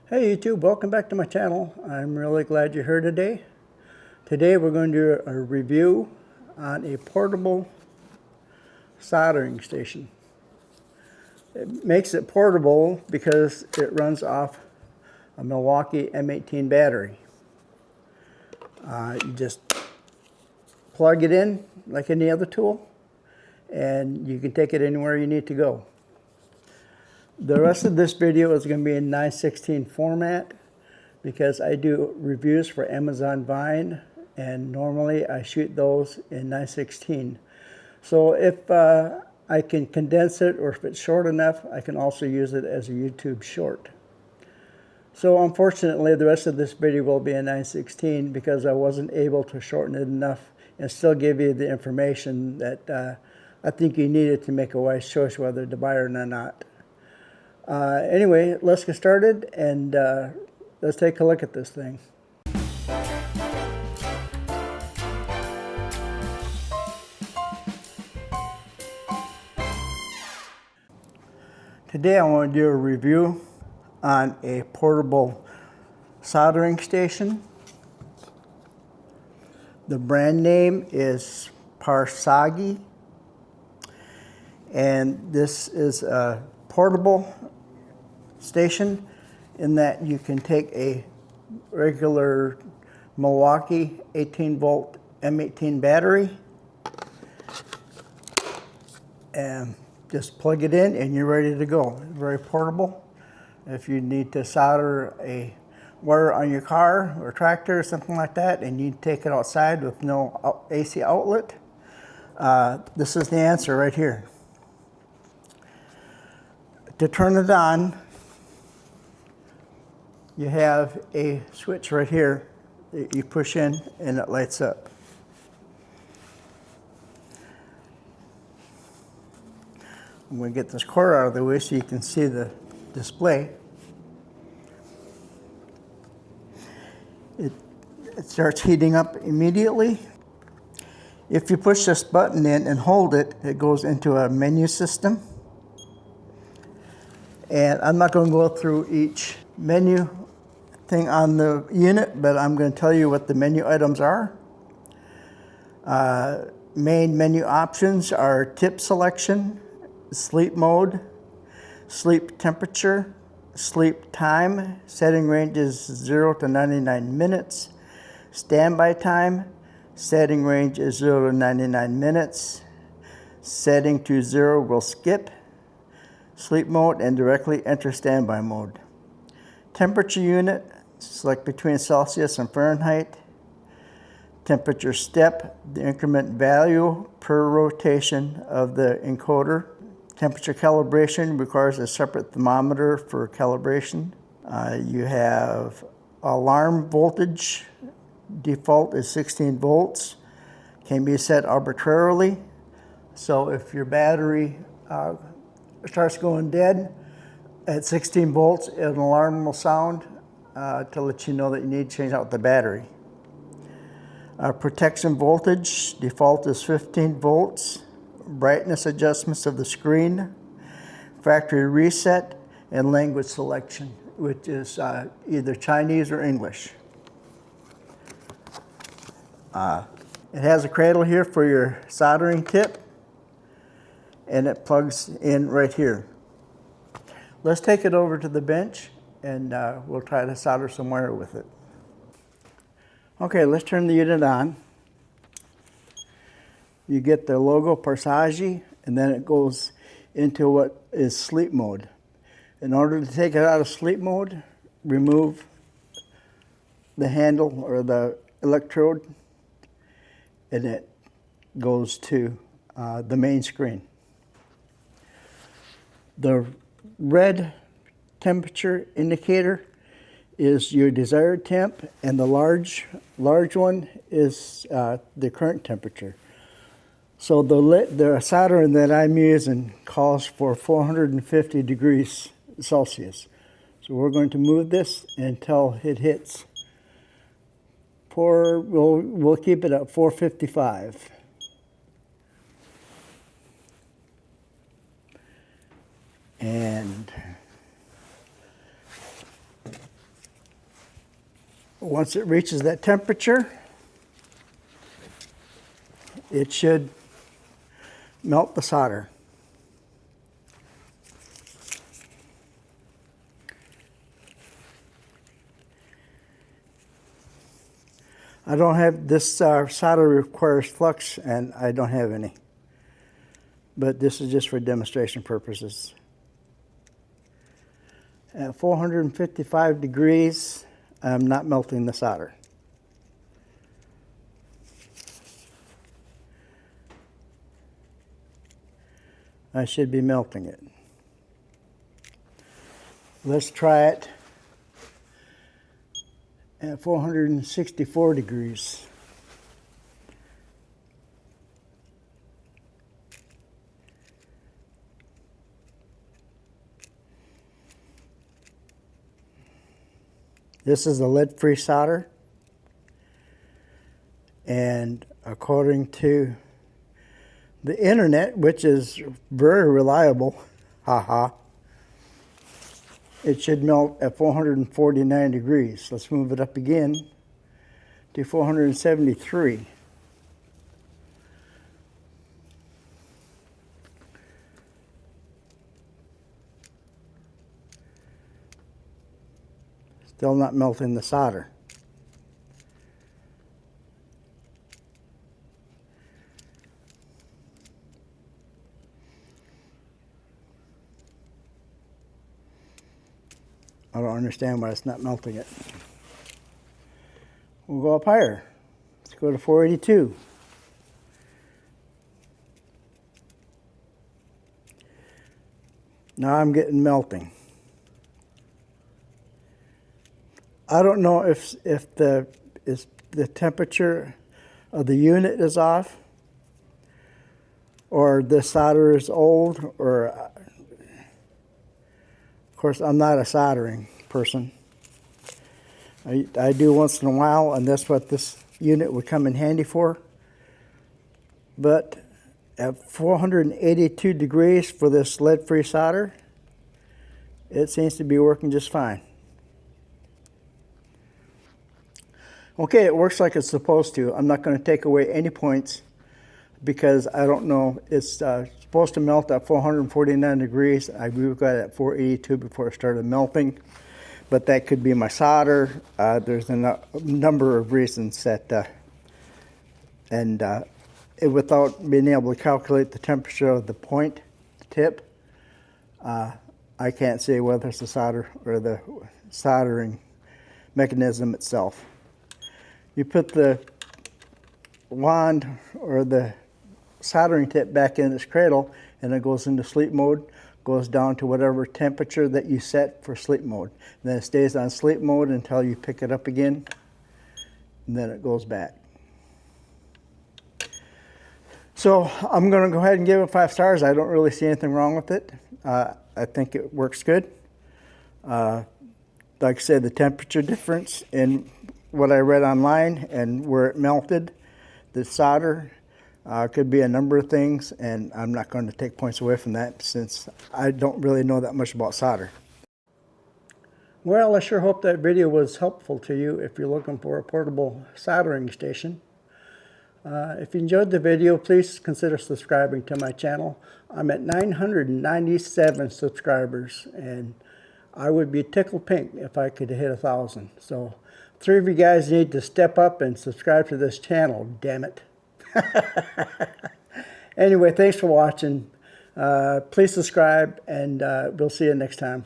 Hey YouTube, welcome back to my channel. I'm really glad you're here today. Today we're going to do a review on a portable soldering station. It makes it portable because it runs off a Milwaukee M18 battery. You just plug it in like any other tool and you can take it anywhere you need to go. The rest of this video is going to be in 9:16 format because I do reviews for Amazon Vine and normally I shoot those in 9:16. So if I can condense it or if it's short enough, I can also use it as a YouTube short. So unfortunately the rest of this video will be in 9:16 because I wasn't able to shorten it enough and still give you the information that I think you needed to make a wise choice whether to buy it or not. Anyway, let's get started and let's take a look at this thing. Today I want to do a review on a portable soldering station. The brand name is Parsagi, and this is a portable station in that you can take a regular Milwaukee 18-volt M18 battery and just plug it in and you're ready to go. Very portable. If you need to solder a wire on your car or tractor or something like that and you take it outside with no AC outlet, this is the answer right here. To turn it on, you have a switch right here that you push in and it lights up. I'm going to get this cord out of the way so you can see the display. It starts heating up immediately. If you push this button in and hold it, it goes into a menu system. And I'm not going to go through each menu thing on the unit, but I'm going to tell you what the menu items are. Main menu options are tip selection, sleep mode, sleep temperature, sleep time, setting range is 0 to 99 minutes, standby time, setting range is 0 to 99 minutes, setting to 0 will skip, sleep mode, and directly enter standby mode. Temperature unit, select between Celsius and Fahrenheit. Temperature step, the increment value per rotation of the encoder. Temperature calibration requires a separate thermometer for calibration. You have alarm voltage, default is 16 volts, can be set arbitrarily. So if your battery starts going dead at 16 volts, an alarm will sound to let you know that you need to change out the battery. Protection voltage, default is 15 volts. Brightness adjustments of the screen, factory reset, and language selection, which is either Chinese or English. It has a cradle here for your soldering tip, and it plugs in right here. Let's take it over to the bench and we'll try to solder some wire with it. Okay, let's turn the unit on. You get the logo Parsagi, and then it goes into what is sleep mode. In order to take it out of sleep mode, remove the handle or the electrode, and it goes to the main screen. The red temperature indicator is your desired temp, and the large one is the current temperature. So the soldering that I'm using calls for 450 degrees Celsius. So we're going to move this until it hits we'll keep it at 455. And Once it reaches that temperature, it should melt the solder. I don't have this solder requires flux, and I don't have any. But this is just for demonstration purposes. At 455 degrees, I'm not melting the solder. I should be melting it. Let's try it at 464 degrees. This is a lead-free solder, and according to the internet, which is very reliable, haha, it should melt at 449 degrees. Let's move it up again to 473. Still not melting the solder. I don't understand why it's not melting it. We'll go up higher. Let's go to 482. Now I'm getting melting. I don't know if the temperature of the unit is off, or the solder is old, or of course I'm not a soldering person. I do once in a while, and that's what this unit would come in handy for. But at 482 degrees for this lead-free solder, it seems to be working just fine. Okay, it works like it's supposed to. I'm not going to take away any points because I don't know. It's supposed to melt at 449 degrees. We've got it at 482 before it started melting. But that could be my solder. There's a number of reasons that, without being able to calculate the temperature of the point tip, I can't say whether it's the solder or the soldering mechanism itself. You put the wand or the soldering tip back in its cradle, and it goes into sleep mode, goes down to whatever temperature that you set for sleep mode. And then it stays on sleep mode until you pick it up again, and then it goes back. So I'm going to go ahead and give it 5 stars. I don't really see anything wrong with it. I think it works good. Like I said, the temperature difference in what I read online and where it melted, the solder, could be a number of things, and I'm not going to take points away from that since I don't really know that much about solder. Well, I sure hope that video was helpful to you if you're looking for a portable soldering station. If you enjoyed the video, please consider subscribing to my channel. I'm at 997 subscribers, and I would be tickled pink if I could hit 1,000. So 3 of you guys need to step up and subscribe to this channel, damn it. Anyway, thanks for watching. Please subscribe, and we'll see you next time.